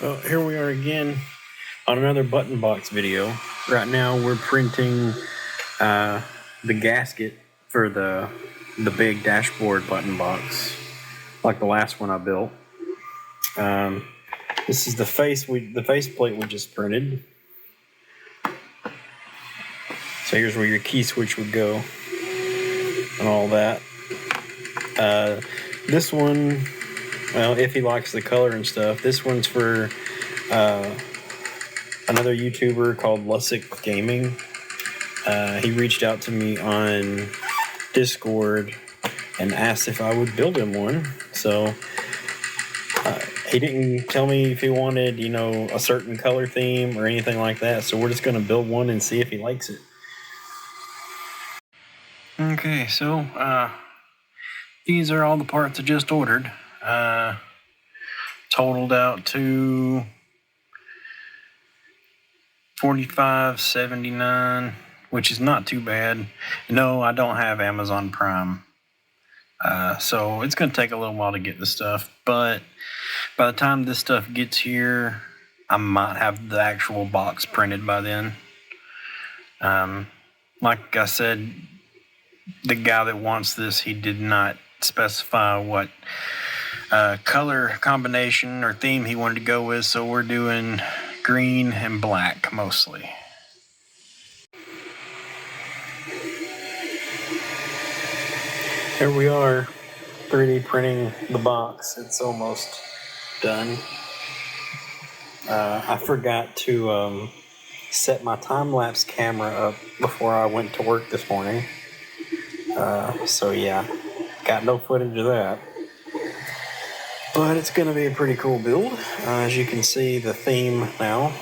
Well, here we are again on another button box video. Right now we're printing the gasket for the big dashboard button box, like the last one I built. This is the faceplate we just printed. So here's where your key switch would go and all that. This one, well, if he likes the color and stuff, this one's for another YouTuber called Lussick Gaming. He reached out to me on Discord and asked if I would build him one. So he didn't tell me if he wanted, a certain color theme or anything like that. So we're just going to build one and see if he likes it. Okay, so these are all the parts I just ordered. Totaled out to $45.79, which is not too bad. No, I don't have Amazon Prime. So it's going to take a little while to get the stuff, but by the time this stuff gets here, I might have the actual box printed by then. Like I said, the guy that wants this, he did not specify what color combination or theme he wanted to go with, so we're doing green and black mostly. Here we are, 3D printing the box. It's almost done. I forgot to set my time-lapse camera up before I went to work this morning. So yeah, got no footage of that. But it's going to be a pretty cool build. As you can see, the theme now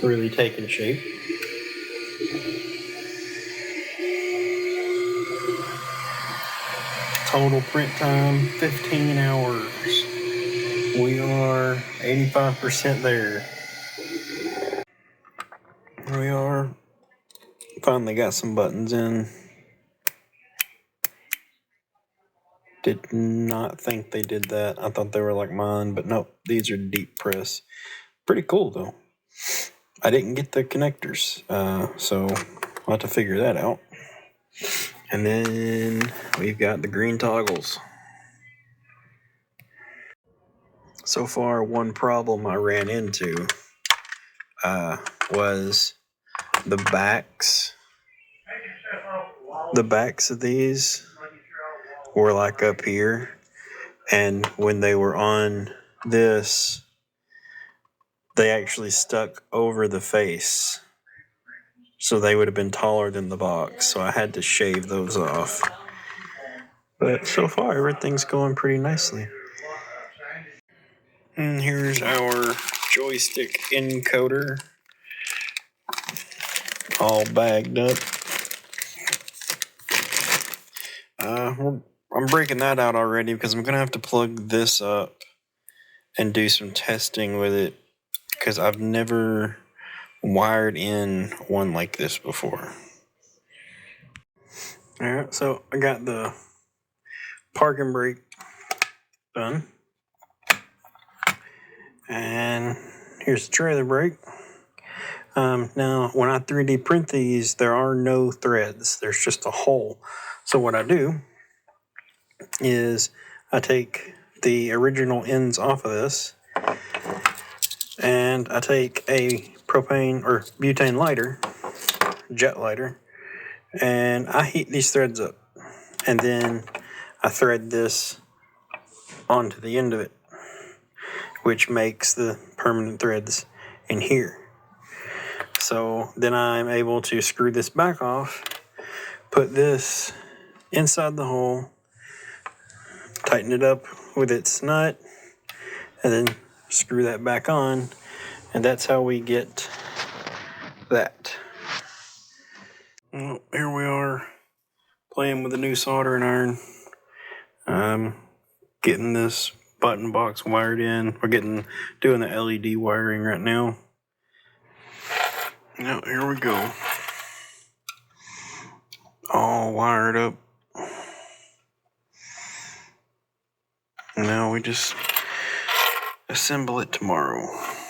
really taking shape. Total print time, 15 hours. We are 85% there. Here we are. Finally got some buttons in. Did not think they did that. I thought they were like mine, but nope, these are deep press. Pretty cool though. I didn't get the connectors, so I'll have to figure that out. And then we've got the green toggles. So far, one problem I ran into was the backs. The backs of these were like up here, and when they were on this, they actually stuck over the face. So they would have been taller than the box, so I had to shave those off. But so far, everything's going pretty nicely. And here's our Joystick Encoder, all bagged up. I'm breaking that out already because I'm going to have to plug this up and do some testing with it, because I've never wired in one like this before. Alright, so I got the parking brake done. And here's the trailer brake. Now, when I 3D print these, there are no threads. There's just a hole. So what I do is I take the original ends off of this, and I take a propane or butane lighter, jet lighter, and I heat these threads up. And then I thread this onto the end of it, which makes the permanent threads in here. So then I'm able to screw this back off, put this inside the hole, tighten it up with its nut, and then screw that back on, and that's how we get that. Well, here we are playing with a new soldering iron. Getting this button box wired in. We're doing the LED wiring right now. Now here we go. All wired up. Now we just assemble it tomorrow.